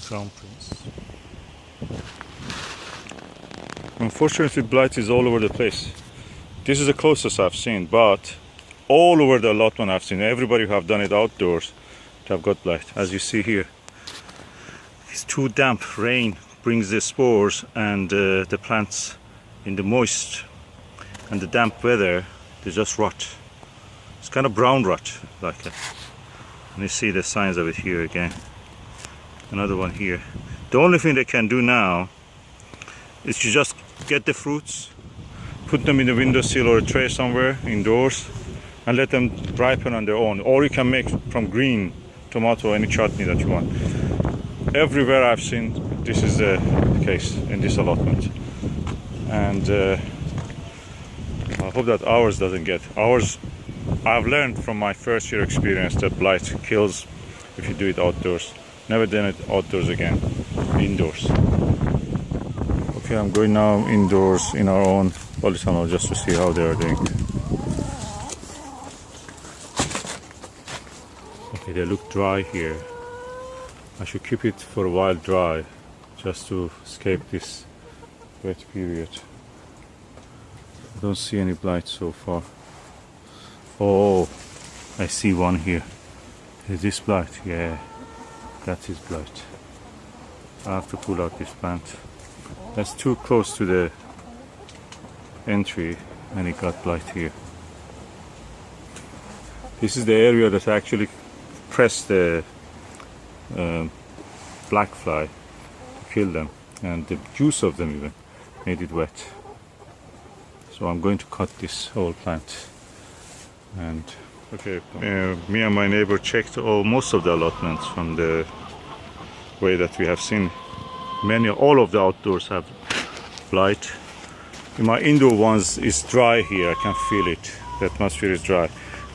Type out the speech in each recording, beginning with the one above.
Crown Prince. Unfortunately, blight is all over the place. This is the closest I've seen, but all over the allotment I've seen, everybody who have done it outdoors, have got blight. As you see here, it's too damp. Rain brings the spores, and the plants in the moist and the damp weather, they just rot. It's kind of brown rot, like it. And you see the signs of it here again. Another one here. The only thing they can do now is to just get the fruits, put them in the windowsill or a tray somewhere indoors, and let them ripen on their own. Or you can make from green tomato any chutney that you want. Everywhere I've seen, this is the case in this allotment. And I hope that ours doesn't get. Ours, I've learned from my first year experience that blight kills if you do it outdoors. Never done it outdoors again, indoors. Okay, I'm going now indoors in our own polytunnel just to see how they are doing. Okay, they look dry here. I should keep it for a while dry just to escape this wet period. I don't see any blight so far. Oh, I see one here. Is this blight? Yeah, that is blight. I have to pull out this plant. That's too close to the entry and it got blight here. This is the area that actually pressed the black fly to kill them, and the juice of them even made it wet. So I'm going to cut this whole plant. And okay, me and my neighbor checked most of the allotments from the way that we have seen. All of the outdoors have blight. In my indoor ones, it's dry here. I can feel it. The atmosphere is dry.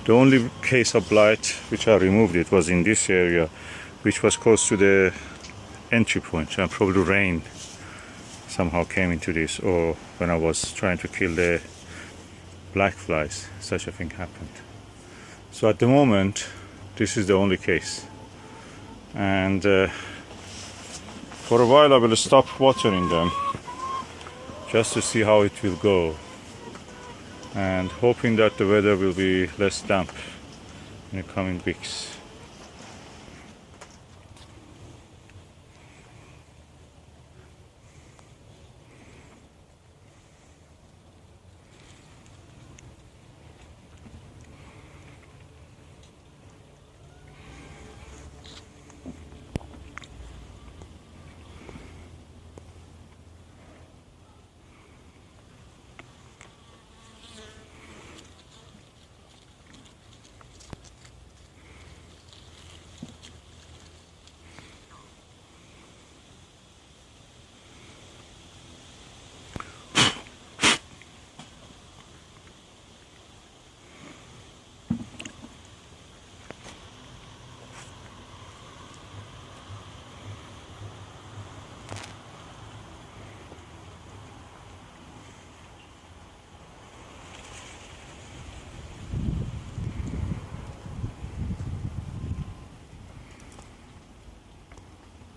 The only case of blight which I removed it was in this area, which was close to the entry point, and probably rain somehow came into this, or when I was trying to kill the black flies, such a thing happened. So at the moment, this is the only case. And for a while I will stop watering them just to see how it will go, and hoping that the weather will be less damp in the coming weeks.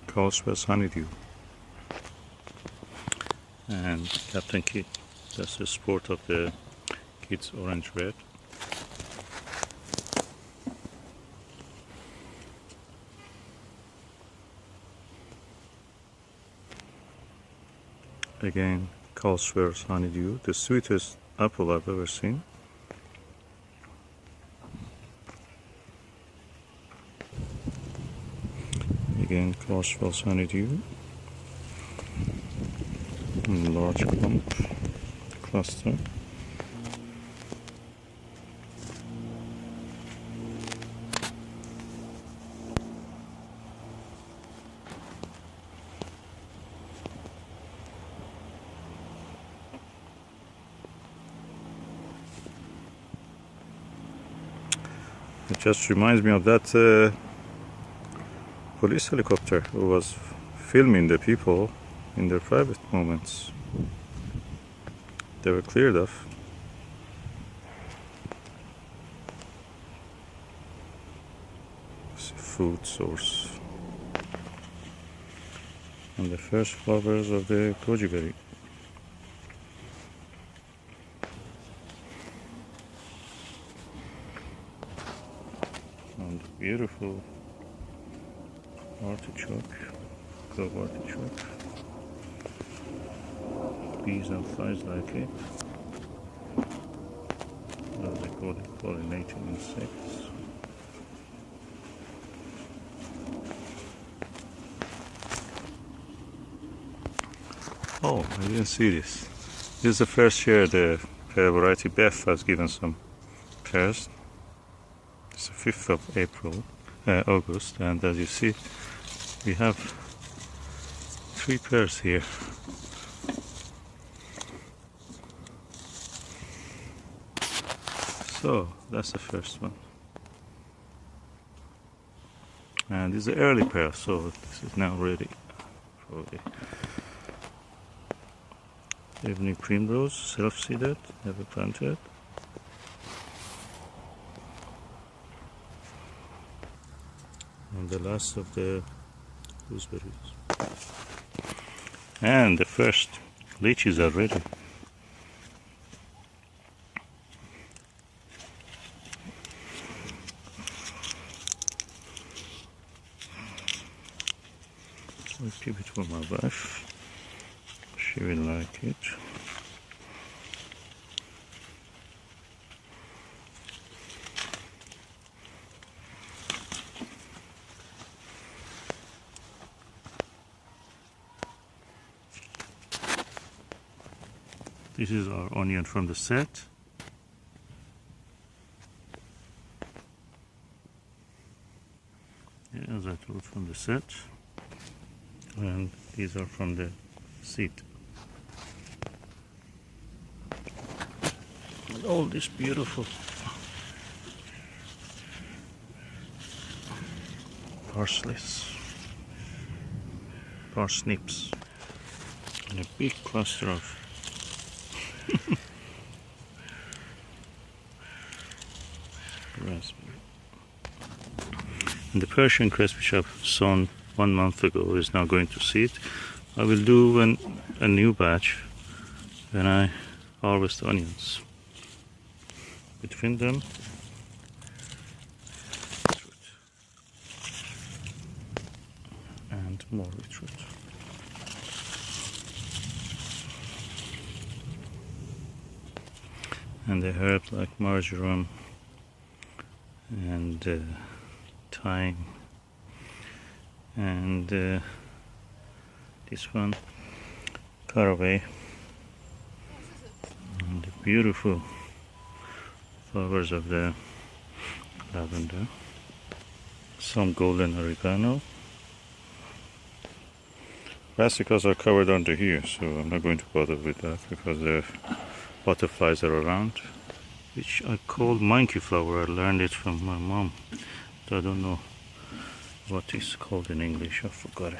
Cowswell's honeydew and Captain Kidd. That's the sport of the kids, orange red. Again, Cowswell's honeydew, the sweetest apple I've ever seen. Again, Cowswell's honeydew, large clump, cluster. It just reminds me of that police helicopter who was filming the people in their private moments. They were cleared of. Food source. And the first flowers of the goji berry. And beautiful artichoke, clove artichoke. Bees and flies like it. As they call it, pollinating insects. Oh, I didn't see this. This is the first year the pear variety Beth has given some pears. It's the 5th of August, and as you see, we have 3 pears here. So that's the first one. And this is the early pear, so this is now ready. Probably. Evening primrose, self-seeded, never planted. And the last of the gooseberries. And the first lychees are ready. So I keep it for my wife. She will like it. This is our onion from the set. Yeah, as I told, from the set. And these are from the seed. And all this beautiful parsnips, and a big cluster of raspberry. And the Persian cress, which I've sown 1 month ago, is now going to seed. I will do a new batch when I harvest onions. Between them, beetroot and more beetroot. And the herbs like marjoram and thyme and this one, caraway, and the beautiful flowers of the lavender, some golden oregano. Brassicas are covered under here, so I'm not going to bother with that because the butterflies are around, which I call monkey flower. I learned it from my mom. I don't know what it's called in English, I forgot it.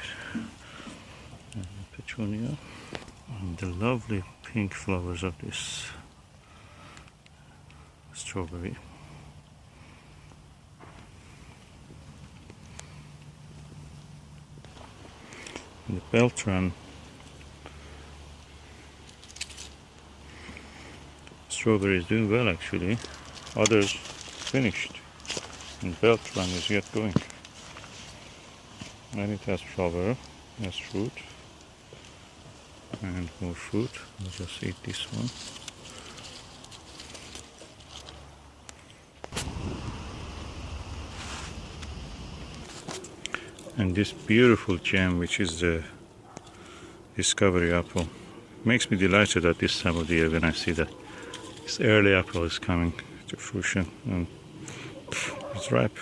And petunia, and the lovely pink flowers of this strawberry. And the Beltran strawberry is doing well actually. Others finished, and Beltran is yet going. And it has flower, has fruit, and more fruit. I'll just eat this one. And this beautiful gem, which is the Discovery apple, makes me delighted at this time of the year when I see that this early apple is coming to fruition and it's ripe.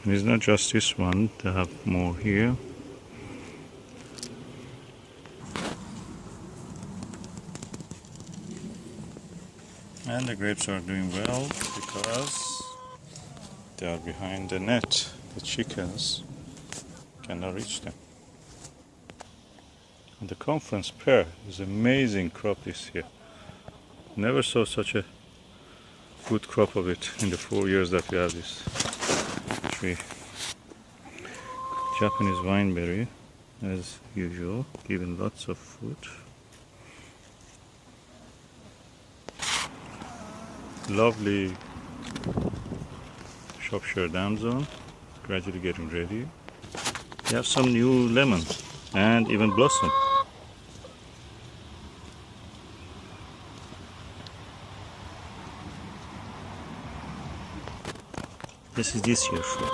And it's not just this one, they have more here. And the grapes are doing well because they are behind the net. The chickens cannot reach them. And the conference pear is an amazing crop this year. Never saw such a good crop of it in the 4 years that we have this tree. Japanese wineberry, as usual, given lots of food. Lovely Shropshire Dam zone, gradually getting ready. We have some new lemon and even blossom. This is this year's fruit.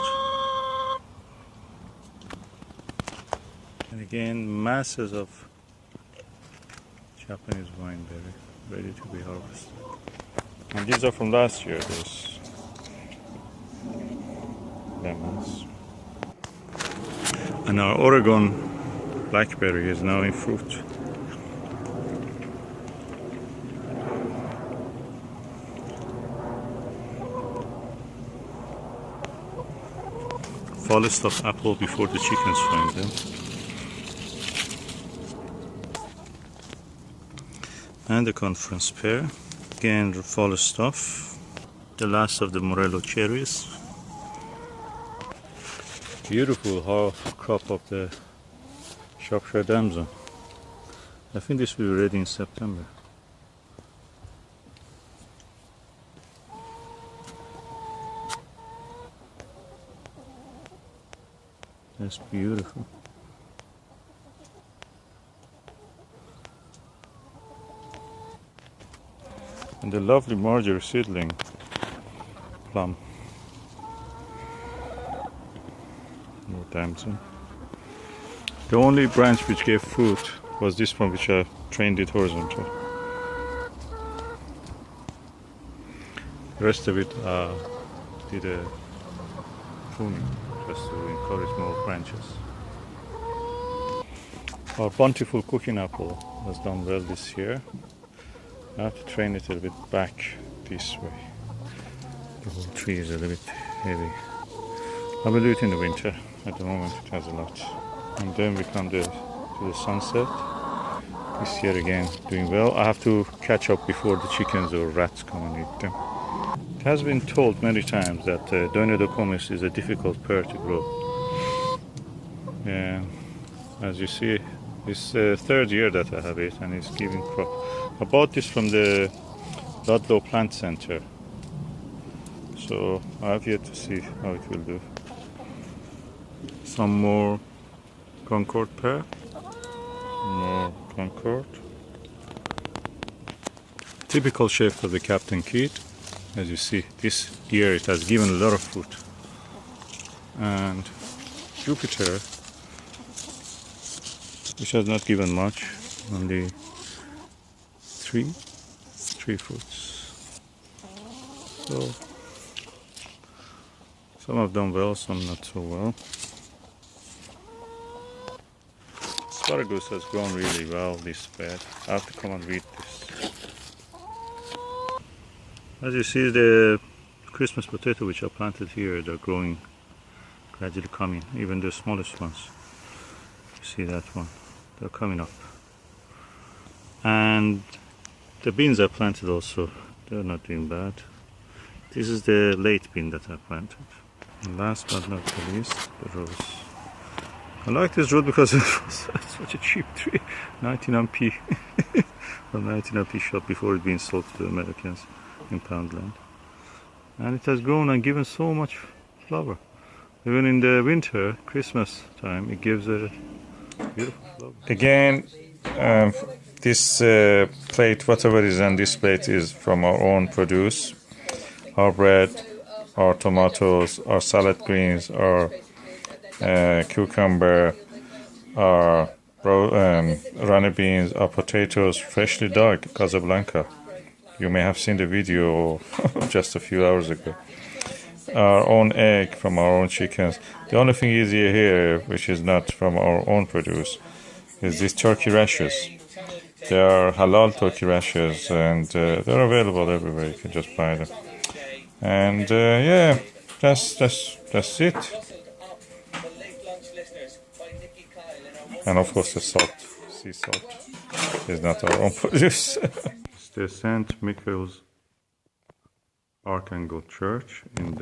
And again, masses of Japanese wineberry ready to be harvested. And these are from last year, those lemons. And our Oregon blackberry is now in fruit. Fullest of apple before the chickens find them. And the conference pear. Again, the fullest stuff. The last of the Morello cherries. Beautiful half crop of the Shropshire Dam zone. I think this will be ready in September. That's beautiful. And the lovely Marjorie seedling plum. More damson. The only branch which gave fruit was this one, which I trained it horizontal. The rest of it did a pruning just to encourage more branches. Our bountiful cooking apple has done well this year. I have to train it a little bit back this way. The whole tree is a little bit heavy. I will do it in the winter. At the moment it has a lot. And then we come to the sunset. This year again doing well. I have to catch up before the chickens or rats come and eat them. It has been told many times that Doinodocomus is a difficult pear to grow. As you see, it's the third year that I have it and it's giving crop. I bought this from the Ludlow Plant Center, so I have yet to see how it will do. Some more Concord pear, more Concord. Typical shape of the Captain Kidd. As you see, this year it has given a lot of fruit. And Jupiter, which has not given much, only three fruits. So some have done well, some not so well. Asparagus has grown really well this bed. I have to come and read this. As you see, the Christmas potato which I planted here, they're growing, gradually coming, even the smallest ones. You see that one, they're coming up. And the beans I planted also, they're not doing bad. This is the late bean that I planted. And last but not the least, the rose. I like this root because it was such a cheap tree, 99p from 99p shop before it being sold to the Americans in Poundland. And it has grown and given so much flower. Even in the winter, Christmas time, it gives a beautiful flower. Again, this plate, whatever is on this plate, is from our own produce. Our bread, our tomatoes, our salad greens, our cucumber, our runny beans, our potatoes, freshly dug, Casablanca. You may have seen the video just a few hours ago. Our own egg from our own chickens. The only thing easier here, which is not from our own produce, is these turkey rashers. They are halal turkey rashers, and they're available everywhere. You can just buy them. And yeah, that's it. And of course the salt, sea salt, is not our own produce. It's the St. Michael's Archangel Church in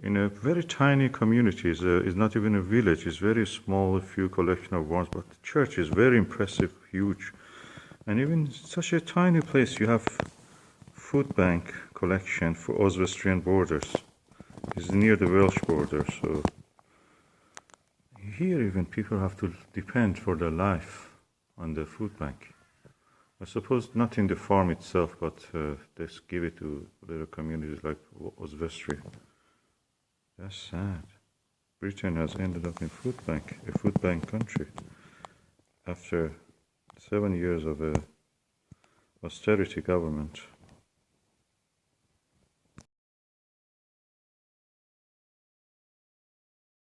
in a very tiny community. It's not even a village. It's very small, a few collection of ones, but the church is very impressive, huge. And even such a tiny place, you have food bank collection for Austrian borders. It's near the Welsh border, so here even people have to depend for their life on the food bank. I suppose not in the farm itself, but they give it to little communities like Oswestry. That's sad. Britain has ended up in a food bank country, after 7 years of a austerity government.